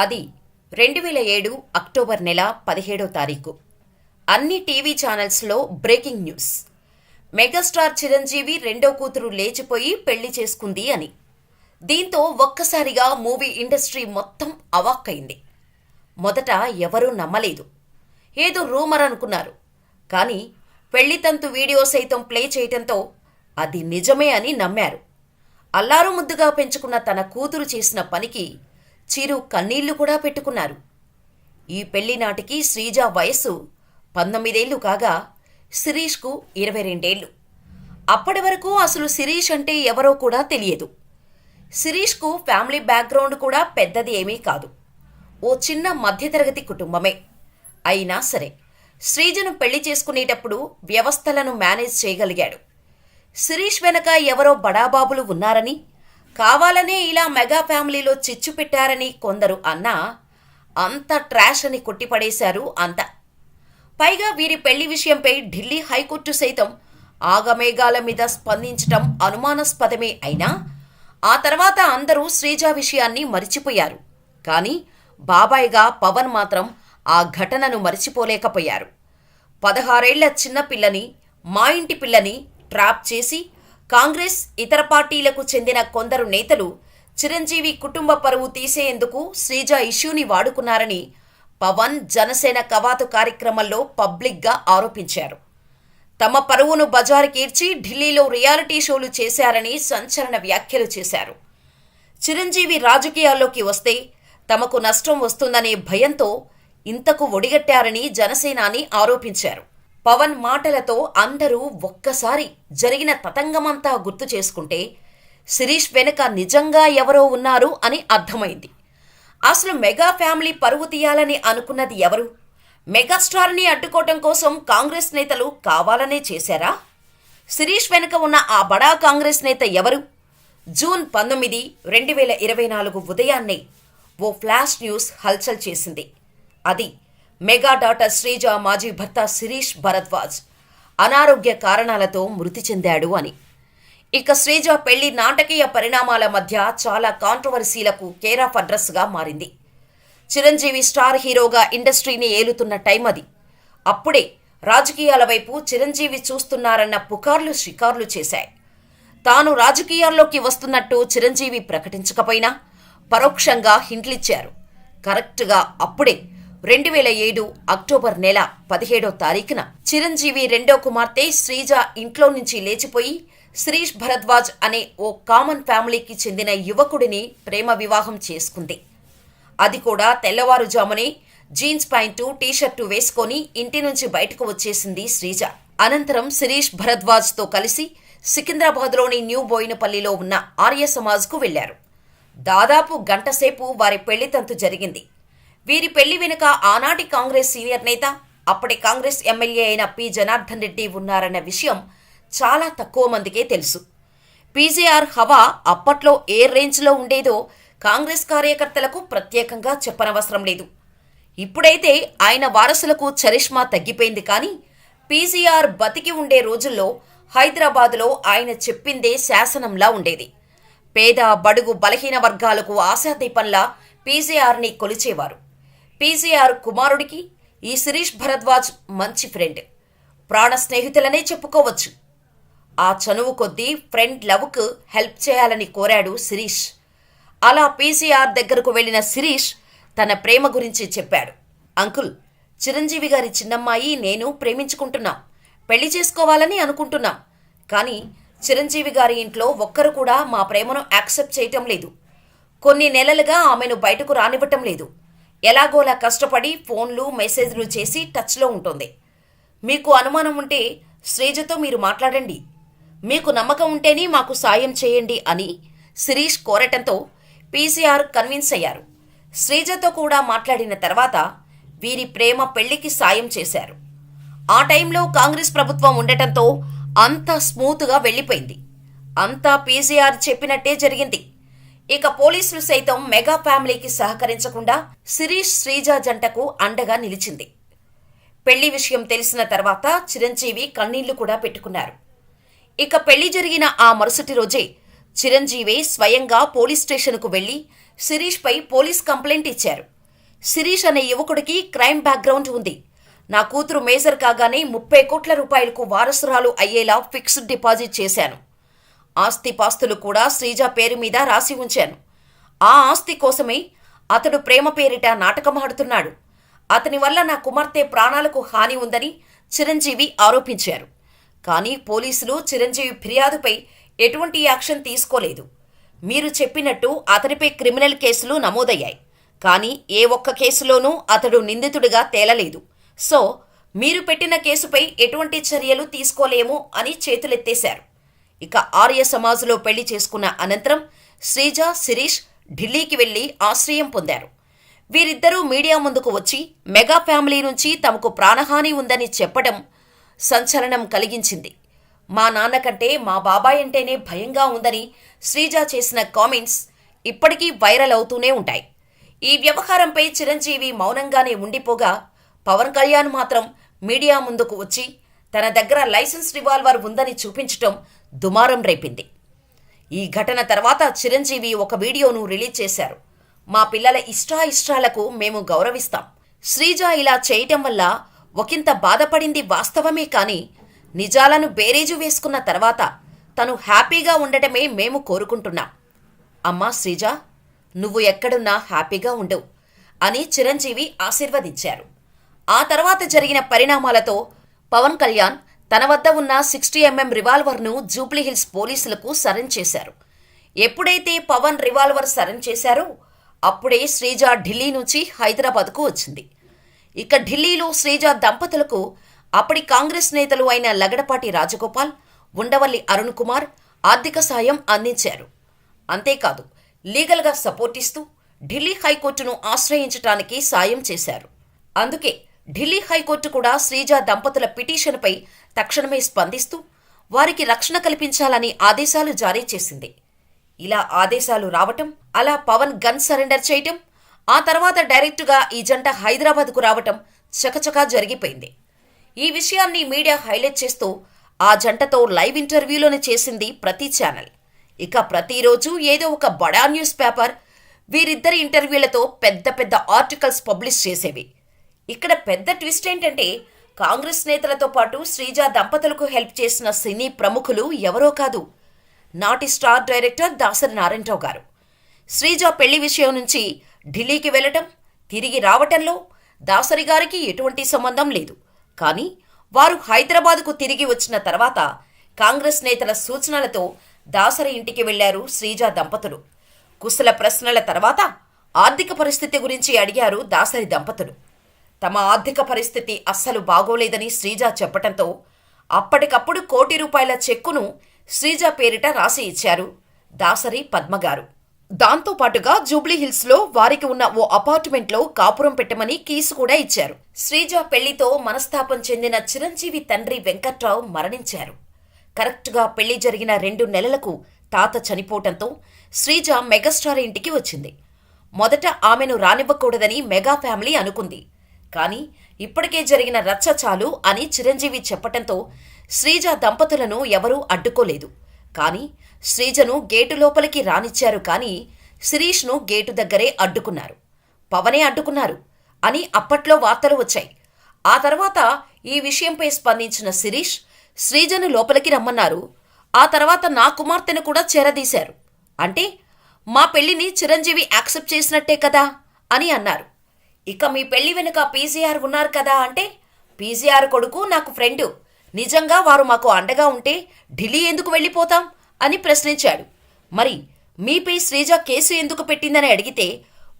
అది 2007 అక్టోబర్ నెల 17వ తారీఖు. అన్ని టీవీ ఛానల్స్లో బ్రేకింగ్ న్యూస్. మెగాస్టార్ చిరంజీవి రెండో కూతురు లేచిపోయి పెళ్లి చేసుకుంది అని. దీంతో ఒక్కసారిగా మూవీ ఇండస్ట్రీ మొత్తం అవాక్కైంది. మొదట ఎవరూ నమ్మలేదు. ఏదో రూమర్ అనుకున్నారు. కానీ పెళ్లితంతు వీడియో సైతం ప్లే చేయటంతో అది నిజమే అని నమ్మారు. అల్లారు ముద్దుగా పెంచుకున్న తన కూతురు చేసిన పనికి చిరు కన్నీళ్లు కూడా పెట్టుకున్నారు. ఈ పెళ్లి నాటికి శ్రీజ వయస్సు 19 ఏళ్లు కాగా శిరీష్కు 22 ఏళ్లు. అప్పటి వరకు అసలు శిరీష్ అంటే ఎవరో కూడా తెలియదు. శిరీష్కు ఫ్యామిలీ బ్యాక్గ్రౌండ్ కూడా పెద్దది ఏమీ కాదు. ఓ చిన్న మధ్యతరగతి కుటుంబమే. అయినా సరే శ్రీజను పెళ్లి చేసుకునేటప్పుడు వ్యవస్థలను మేనేజ్ చేయగలిగాడు. శిరీష్ వెనక ఎవరో బడాబాబులు ఉన్నారని, కావాలనే ఇలా మెగా ఫ్యామిలీలో చిచ్చు పెట్టారని కొందరు అన్నా అంత ట్రాష్ అని కొట్టిపడేశారు అంతా. పైగా వీరి పెళ్లి విషయంపై ఢిల్లీ హైకోర్టు సైతం ఆగమేఘాల మీద స్పందించటం అనుమానాస్పదమే అయినా ఆ తర్వాత అందరూ శ్రీజ విషయాన్ని మరిచిపోయారు. కానీ బాబాయ్గా పవన్ మాత్రం ఆ ఘటనను మరిచిపోలేకపోయారు. 16 ఏళ్ల చిన్నపిల్లని, మా ఇంటి పిల్లని ట్రాప్ చేసి కాంగ్రెస్, ఇతర పార్టీలకు చెందిన కొందరు నేతలు చిరంజీవి కుటుంబ పరువు తీసేందుకు శ్రీజ ఇష్యూని వాడుకున్నారని పవన్, జనసేన కవాతు కార్యక్రమంలో పబ్లిక్గా ఆరోపించారు. తమ పరువును బజారుకీర్చి ఢిల్లీలో రియాలిటీ షోలు చేశారని సంచలన వ్యాఖ్యలు చేశారు. చిరంజీవి రాజకీయాల్లోకి వస్తే తమకు నష్టం వస్తుందనే భయంతో ఇంతకు ఒడిగట్టారని జనసేనాని ఆరోపించారు. పవన్ మాటలతో అందరూ ఒక్కసారి జరిగిన తతంగమంతా గుర్తు చేసుకుంటే శిరీష్ వెనుక నిజంగా ఎవరో ఉన్నారు అని అర్థమైంది. అసలు మెగా ఫ్యామిలీ పరువు తీయాలని అనుకున్నది ఎవరు? మెగాస్టార్ని అడ్డుకోవటం కోసం కాంగ్రెస్ నేతలు కావాలనే చేశారా? శిరీష్ వెనుక ఉన్న ఆ బడా కాంగ్రెస్ నేత ఎవరు? జూన్ 19, 2024 ఉదయాన్నే ఓ ఫ్లాష్ న్యూస్ హల్చల్ చేసింది. అది మెగా డాటర్ శ్రీజ మాజీ భర్త శిరీష్ భరద్వాజ్ అనారోగ్య కారణాలతో మృతి చెందాడు అని. ఇక శ్రీజ పెళ్లి నాటకీయ పరిణామాల మధ్య చాలా కాంట్రవర్సీలకు కేర్ ఆఫ్ అడ్రస్గా మారింది. చిరంజీవి స్టార్ హీరోగా ఇండస్ట్రీని ఏలుతున్న టైం అది. అప్పుడే రాజకీయాల వైపు చిరంజీవి చూస్తున్నారన్న పుకార్లు షికార్లు చేశాయి. తాను రాజకీయాల్లోకి వస్తున్నట్టు చిరంజీవి ప్రకటించకపోయినా పరోక్షంగా హింట్లిచ్చారు. కరెక్ట్గా అప్పుడే 2007 అక్టోబర్ నెల 17వ తారీఖున చిరంజీవి రెండో కుమార్తె శ్రీజ ఇంట్లో నుంచి లేచిపోయి శిరీష్ భరద్వాజ్ అనే ఓ కామన్ ఫ్యామిలీకి చెందిన యువకుడిని ప్రేమ వివాహం చేసుకుంది. అది కూడా తెల్లవారుజామునే జీన్స్ ప్యాంటు, టీషర్టు వేసుకొని ఇంటి నుంచి బయటకు వచ్చేసింది శ్రీజ. అనంతరం శిరీష్ భరద్వాజ్తో కలిసి సికింద్రాబాద్లోని న్యూ బోయినపల్లిలో ఉన్న ఆర్య సమాజ్కు వెళ్లారు. దాదాపు గంటసేపు వారి పెళ్లితంతు జరిగింది. వీరి పెళ్లి వెనుక ఆనాటి కాంగ్రెస్ సీనియర్ నేత, అప్పటి కాంగ్రెస్ ఎమ్మెల్యే అయిన పి జనార్దన్ రెడ్డి ఉన్నారన్న విషయం చాలా తక్కువ మందికే తెలుసు. పీజేఆర్ హవా అప్పట్లో ఏ రేంజ్లో ఉండేదో కాంగ్రెస్ కార్యకర్తలకు ప్రత్యేకంగా చెప్పనవసరం లేదు. ఇప్పుడైతే ఆయన వారసులకు చరిష్మా తగ్గిపోయింది. కానీ పీజీఆర్ బతికి ఉండే రోజుల్లో హైదరాబాదులో ఆయన చెప్పిందే శాసనంలా ఉండేది. పేద, బడుగు, బలహీన వర్గాలకు ఆశాదీపంలా పీజేఆర్ని కొలిచేవారు. పీజేఆర్ కుమారుడికి ఈ శిరీష్ భరద్వాజ్ మంచి ఫ్రెండ్, ప్రాణ స్నేహితులనే చెప్పుకోవచ్చు. ఆ చనువు కొద్దీ ఫ్రెండ్ లవ్కు హెల్ప్ చేయాలని కోరాడు శిరీష్. అలా పీజేఆర్ దగ్గరకు వెళ్లిన శిరీష్ తన ప్రేమ గురించి చెప్పాడు. అంకుల్, చిరంజీవి గారి చిన్నమ్మాయి నేను ప్రేమించుకుంటున్నాం, పెళ్లి చేసుకోవాలని అనుకుంటున్నాం. కానీ చిరంజీవి గారి ఇంట్లో ఒక్కరు కూడా మా ప్రేమను యాక్సెప్ట్ చేయటం లేదు. కొన్ని నెలలుగా ఆమెను బయటకు రానివ్వటం లేదు. ఎలాగోలా కష్టపడి ఫోన్లు, మెసేజ్లు చేసి టచ్లో ఉంటుంది. మీకు అనుమానం ఉంటే శ్రీజతో మీరు మాట్లాడండి, మీకు నమ్మకం ఉంటేనే మాకు సాయం చేయండి అని శిరీష్ కోరటంతో పీసీఆర్ కన్విన్స్ అయ్యారు. శ్రీజతో కూడా మాట్లాడిన తర్వాత వీరి ప్రేమ పెళ్లికి సాయం చేశారు. ఆ టైంలో కాంగ్రెస్ ప్రభుత్వం ఉండటంతో అంతా స్మూత్గా వెళ్ళిపోయింది. అంతా పీసీఆర్ చెప్పినట్టే జరిగింది. ఇక పోలీసులు సైతం మెగా ఫ్యామిలీకి సహకరించకుండా శిరీష్, శ్రీజ జంటకు అండగా నిలిచింది. పెళ్లి విషయం తెలిసిన తర్వాత చిరంజీవి కన్నీళ్లు కూడా పెట్టుకున్నారు. ఇక పెళ్లి జరిగిన ఆ మరుసటి రోజే చిరంజీవి స్వయంగా పోలీస్ స్టేషన్కు వెళ్లి శిరీష్పై పోలీస్ కంప్లైంట్ ఇచ్చారు. శిరీష్ అనే యువకుడికి క్రైమ్ బ్యాక్గ్రౌండ్ ఉంది. నా కూతురు మేజర్ కాగానే 30 కోట్ల రూపాయలకు వారసురాలు అయ్యేలా ఫిక్స్డ్ డిపాజిట్ చేశాను. ఆస్తిపాస్తులు కూడా శ్రీజ పేరు మీద రాసి ఉంచాను. ఆ ఆస్తి కోసమే అతడు ప్రేమ పేరిట నాటకమాడుతున్నాడు. అతని వల్ల నా కుమార్తె ప్రాణాలకు హాని ఉందని చిరంజీవి ఆరోపించారు. కానీ పోలీసులు చిరంజీవి ఫిర్యాదుపై ఎటువంటి యాక్షన్ తీసుకోలేదు. మీరు చెప్పినట్టు అతనిపై క్రిమినల్ కేసులు నమోదయ్యాయి. కానీ ఏ ఒక్క కేసులోనూ అతడు నిందితుడిగా తేలలేదు. సో మీరు పెట్టిన కేసుపై ఎటువంటి చర్యలు తీసుకోలేము అని చేతులెత్తేశారు. ఇక ఆర్య సమాజ్లో పెళ్లి చేసుకున్న అనంతరం శ్రీజ, శిరీష్ ఢిల్లీకి వెళ్లి ఆశ్రయం పొందారు. వీరిద్దరూ మీడియా ముందుకు వచ్చి మెగా ఫ్యామిలీ నుంచి తమకు ప్రాణహాని ఉందని చెప్పడం సంచలనం కలిగించింది. మా నాన్న కంటే మా బాబాయ్ అంటేనే భయంగా ఉందని శ్రీజ చేసిన కామెంట్స్ ఇప్పటికీ వైరల్ అవుతూనే ఉంటాయి. ఈ వ్యవహారంపై చిరంజీవి మౌనంగానే ఉండిపోగా పవన్ కళ్యాణ్ మాత్రం మీడియా ముందుకు వచ్చి తన దగ్గర లైసెన్స్ రివాల్వర్ ఉందని చూపించటం దుమారం రేపింది. ఈ ఘటన తర్వాత చిరంజీవి ఒక వీడియోను రిలీజ్ చేశారు. మా పిల్లల ఇష్టాయిష్టాలకు మేము గౌరవిస్తాం. శ్రీజ ఇలా చేయటం వల్ల ఒకంత బాధపడింది వాస్తవమే, కానీ నిజాలను బేరీజు వేసుకున్న తర్వాత తను హ్యాపీగా ఉండటమే మేము కోరుకుంటున్నాం. అమ్మా శ్రీజ, నువ్వు ఎక్కడున్నా హ్యాపీగా ఉండవు అని చిరంజీవి ఆశీర్వదించారు. ఆ తర్వాత జరిగిన పరిణామాలతో పవన్ కళ్యాణ్ తన వద్ద ఉన్న 60mm రివాల్వర్ను జూబ్లీహిల్స్ పోలీసులకు సరెండర్ చేశారు. ఎప్పుడైతే పవన్ రివాల్వర్ సరెండర్ చేశారో అప్పుడే శ్రీజ ఢిల్లీ నుంచి హైదరాబాద్కు వచ్చింది. ఇక ఢిల్లీలో శ్రీజ దంపతులకు అప్పటి కాంగ్రెస్ నేతలు అయిన లగడపాటి రాజగోపాల్, ఉండవల్లి అరుణ్ కుమార్ ఆర్థిక సాయం అందించారు. అంతేకాదు లీగల్గా సపోర్ట్ ఇస్తూ ఢిల్లీ హైకోర్టును ఆశ్రయించటానికి సాయం చేశారు. అందుకే ఢిల్లీ హైకోర్టు కూడా శ్రీజ దంపతుల పిటిషన్పై తక్షణమే స్పందిస్తూ వారికి రక్షణ కల్పించాలని ఆదేశాలు జారీ చేసింది. ఇలా ఆదేశాలు రావటం, అలా పవన్ గన్ సరెండర్ చేయటం, ఆ తర్వాత డైరెక్టుగా ఈ జంట హైదరాబాద్కు రావటం చకచకా జరిగిపోయింది. ఈ విషయాన్ని మీడియా హైలైట్ చేస్తూ ఆ జంటతో లైవ్ ఇంటర్వ్యూలను చేసింది ప్రతి ఛానల్. ఇక ప్రతిరోజు ఏదో ఒక బడా న్యూస్ పేపర్ వీరిద్దరి ఇంటర్వ్యూలతో పెద్ద పెద్ద ఆర్టికల్స్ పబ్లిష్ చేసేవి. ఇక్కడ పెద్ద ట్విస్ట్ ఏంటంటే కాంగ్రెస్ నేతలతో పాటు శ్రీజ దంపతులకు హెల్ప్ చేసిన సినీ ప్రముఖులు ఎవరో కాదు, నాటి స్టార్ డైరెక్టర్ దాసరి నారాయణరావు గారు. శ్రీజ పెళ్లి విషయం నుంచి ఢిల్లీకి వెళ్లటం, తిరిగి రావటంలో దాసరి గారికి ఎటువంటి సంబంధం లేదు. కానీ వారు హైదరాబాద్కు తిరిగి వచ్చిన తర్వాత కాంగ్రెస్ నేతల సూచనలతో దాసరి ఇంటికి వెళ్లారు శ్రీజ దంపతులు. కుశల ప్రశ్నల తర్వాత ఆర్థిక పరిస్థితి గురించి అడిగారు దాసరి దంపతులు. తమ ఆర్థిక పరిస్థితి అస్సలు బాగోలేదని శ్రీజ చెప్పటంతో అప్పటికప్పుడు ₹1 కోటి చెక్కును శ్రీజ పేరిట రాసి ఇచ్చారు దాసరి పద్మగారు. దాంతోపాటుగా జూబ్లీహిల్స్లో వారికి ఉన్న ఓ అపార్ట్మెంట్లో కాపురం పెట్టమని కీసు కూడా ఇచ్చారు. శ్రీజ పెళ్లితో మనస్తాపం చెందిన చిరంజీవి తండ్రి వెంకట్రావు మరణించారు. కరెక్ట్గా పెళ్లి జరిగిన 2 నెలలకు తాత చనిపోవటంతో శ్రీజ మెగాస్టార్ ఇంటికి వచ్చింది. మొదట ఆమెను రానివ్వకూడదని మెగా ఫ్యామిలీ అనుకుంది. కానీ ఇప్పటికే జరిగిన రచ్చ చాలు అని చిరంజీవి చెప్పటంతో శ్రీజ దంపతులను ఎవరూ అడ్డుకోలేదు. కానీ శ్రీజను గేటు లోపలికి రానిచ్చారు, కానీ శిరీష్ను గేటు దగ్గరే అడ్డుకున్నారు. పవనే అడ్డుకున్నారు అని అప్పట్లో వార్తలు వచ్చాయి. ఆ తర్వాత ఈ విషయంపై స్పందించిన శిరీష్ శ్రీజను లోపలికి రమ్మన్నారు. ఆ తర్వాత నా కుమార్తెను కూడా చేరదీశారు. అంటే మా పెళ్లిని చిరంజీవి యాక్సెప్ట్ చేసినట్టే కదా అని అన్నారు. ఇక మీ పెళ్లి వెనుక పీజీఆర్ ఉన్నారు కదా అంటే, పీజీఆర్ కొడుకు నాకు ఫ్రెండు, నిజంగా వారు మాకు అండగా ఉంటే ఢిల్లీ ఎందుకు వెళ్ళిపోతాం అని ప్రశ్నించాడు. మరి మీపై శ్రీజ కేసు ఎందుకు పెట్టిందని అడిగితే,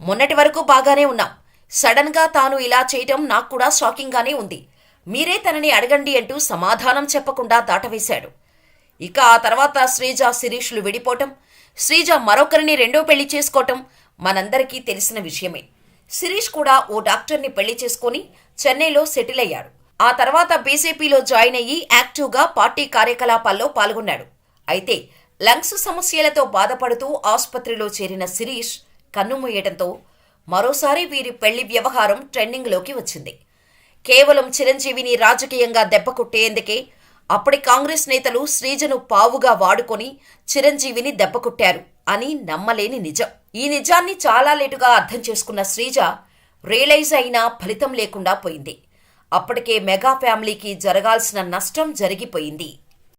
మొన్నటి వరకు బాగానే ఉన్నాం, సడన్గా తాను ఇలా చేయటం నాకు కూడా షాకింగ్గానే ఉంది, మీరే తనని అడగండి అంటూ సమాధానం చెప్పకుండా దాటవేశాడు. ఇక ఆ తర్వాత శ్రీజ శిరీష్లు విడిపోవటం, శ్రీజ మరొకరిని రెండో పెళ్లి చేసుకోవటం మనందరికీ తెలిసిన విషయమే. శిరీష్ కూడా ఓ డాక్టర్ని పెళ్లి చేసుకుని చెన్నైలో సెటిల్ అయ్యాడు. ఆ తర్వాత బీజేపీలో జాయిన్ అయ్యి యాక్టివ్గా పార్టీ కార్యకలాపాల్లో పాల్గొన్నాడు. అయితే లంగ్స్ సమస్యలతో బాధపడుతూ ఆసుపత్రిలో చేరిన శిరీష్ కన్నుమూయటంతో మరోసారి వీరి పెళ్లి వ్యవహారం ట్రెండింగ్లోకి వచ్చింది. కేవలం చిరంజీవిని రాజకీయంగా దెబ్బకొట్టేందుకే అప్పటి కాంగ్రెస్ నేతలు శ్రీజను పావుగా వాడుకొని చిరంజీవిని దెబ్బకొట్టారు అని నమ్మలేని నిజం. ఈ నిజాన్ని చాలా లేటుగా అర్థం చేసుకున్న శ్రీజ రియలైజ్ అయినా ఫలితం లేకుండా పోయింది. అప్పటికే మెగా ఫ్యామిలీకి జరగాల్సిన నష్టం జరిగిపోయింది.